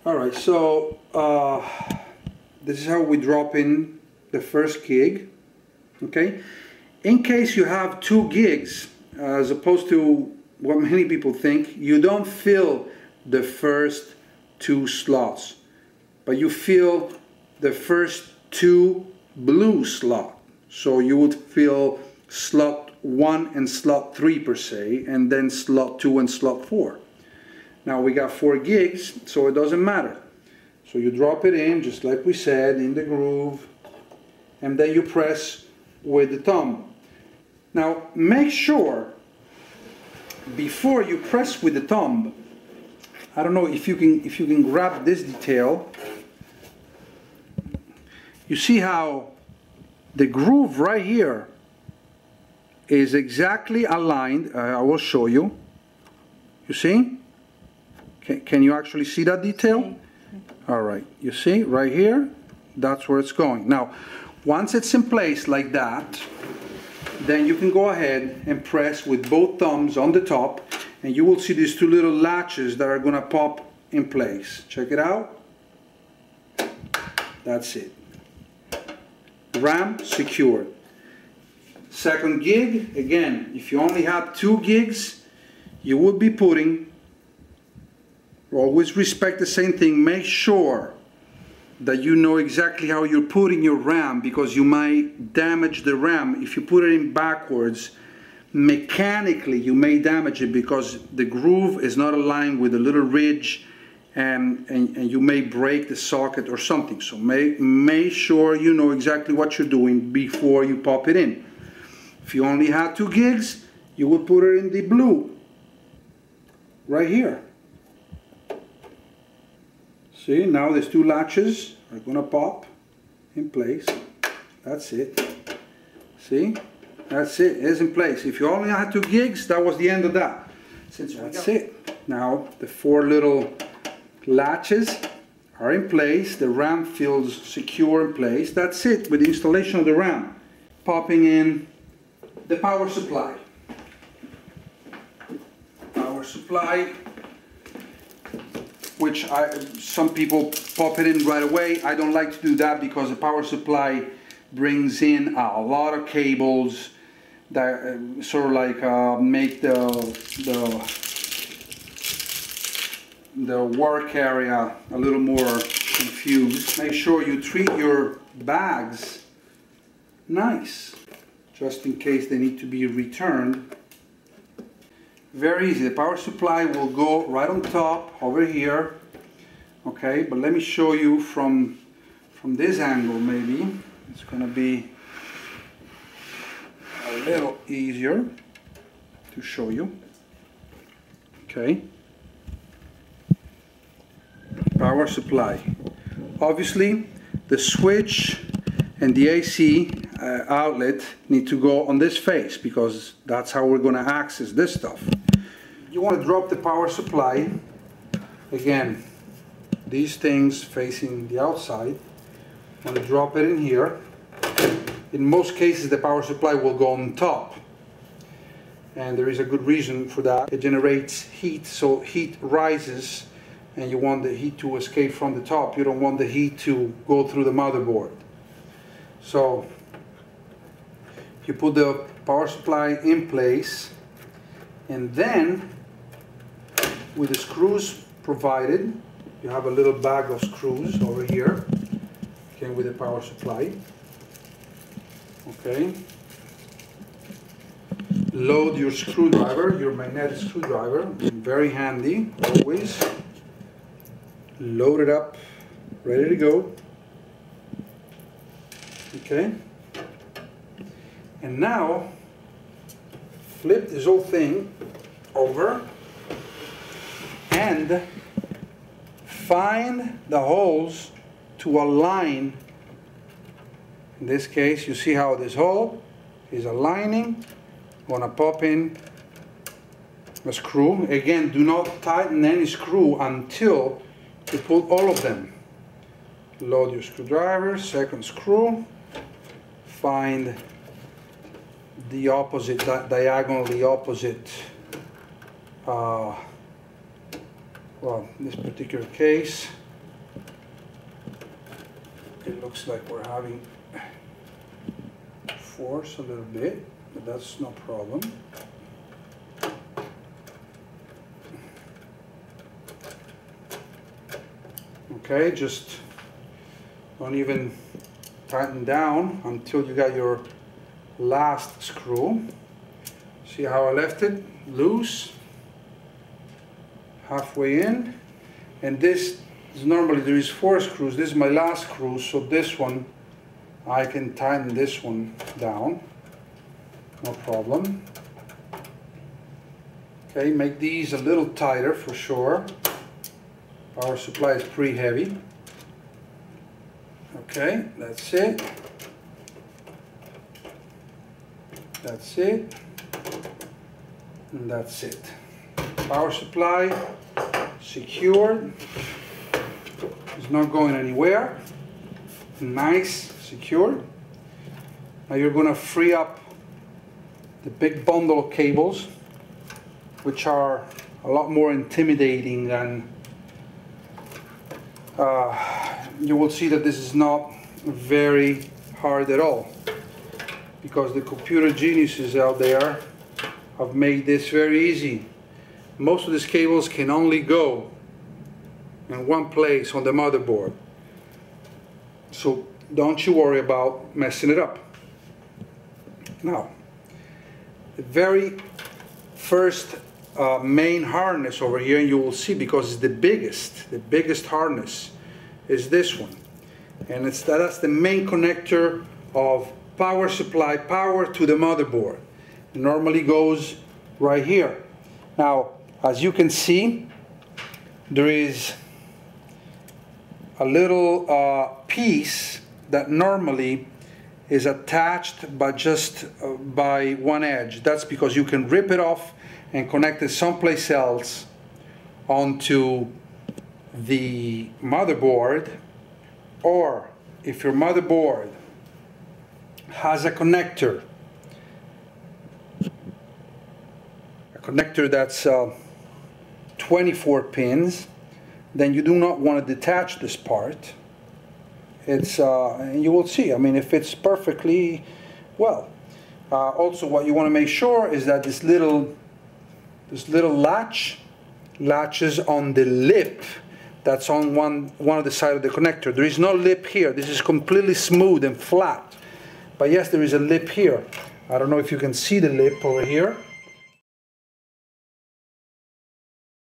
Alright, so this is how we drop in the first gig. Okay, in case you have 2 gigs, as opposed to what many people think, you don't fill the first 2 slots, but you fill the first 2 blue slots. So you would fill slot 1 and slot 3 per se, and then slot 2 and slot 4. Now we got 4 gigs, so it doesn't matter. So you drop it in, just like we said, in the groove, and then you press with the thumb. Now make sure, before you press with the thumb, I don't know if you can grab this detail. You see how the groove right here is exactly aligned. I will show you. You see? Can you actually see that detail? All right, you see right here, that's where it's going. Now, once it's in place like that, then you can go ahead and press with both thumbs on the top, and you will see these 2 little latches that are going to pop in place. Check it out. That's it. RAM secured. Second gig, again, if you only have 2 gigs, you would be putting, always respect the same thing, make sure that you know exactly how you're putting your RAM, because you might damage the RAM. If you put it in backwards, mechanically you may damage it because the groove is not aligned with the little ridge, and you may break the socket or something. So make sure you know exactly what you're doing before you pop it in. If you only had 2 gigs, you would put it in the blue, right here. See, now these 2 latches are going to pop in place. That's it. See? That's it. It's in place. If you only had 2 gigs, that was the end of that. That's it. Now the 4 little latches are in place. The RAM feels secure in place. That's it with the installation of the RAM. Popping in the power supply. Power supply, which some people pop it in right away. I don't like to do that because the power supply brings in a lot of cables that sort of like make the work area a little more confused. Make sure you treat your bags nice, just in case they need to be returned. Very easy. The power supply will go right on top over here. Okay, but let me show you from this angle. Maybe it's going to be a little easier to show you. Okay, power supply. Obviously the switch and the AC outlet need to go on this face, because that's how we're going to access this stuff. You want to drop the power supply, again, these things facing the outside. You want to drop it in here. In most cases the power supply will go on top, and there is a good reason for that. It generates heat, so heat rises, and you want the heat to escape from the top. You don't want the heat to go through the motherboard. So you put the power supply in place, and then with the screws provided, you have a little bag of screws over here, came with the power supply. Okay, load your screwdriver, your magnetic screwdriver, very handy always. Load it up, ready to go. Okay, and now flip this whole thing over and find the holes to align. In this case, you see how this hole is aligning. I'm going to pop in a screw. Again, do not tighten any screw until you put all of them. Load your screwdriver, second screw, find the opposite, diagonally opposite, well, in this particular case, looks like we're having force a little bit, but that's no problem. Okay, just don't even tighten down until you got your last screw. See how I left it loose, halfway in, and this is normally there is 4 screws. This is my last screw, so this one I can tighten this one down, no problem. Okay, make these a little tighter for sure. Power supply is pretty heavy. Okay, that's it. That's it. And that's it. Power supply secured. It's not going anywhere. Nice, secured. Now you're going to free up the big bundle of cables, which are a lot more intimidating than you will see that this is not very hard at all, because the computer geniuses out there have made this very easy. Most of these cables can only go in one place on the motherboard, so don't you worry about messing it up. Now, the very first main harness over here, and you will see, because it's the biggest harness is this one, and that's the main connector of power supply, power to the motherboard. It normally goes right here. Now, as you can see, there is a little piece that normally is attached by just by one edge. That's because you can rip it off and connect it someplace else onto the motherboard, or if your motherboard has a connector that's 24 pins, then you do not want to detach this part. It's and you will see, I mean, it fits perfectly well. Also, what you want to make sure is that this little latch latches on the lip that's on one of the side of the connector. There is no lip here. This is completely smooth and flat. But yes, there is a lip here. I don't know if you can see the lip over here.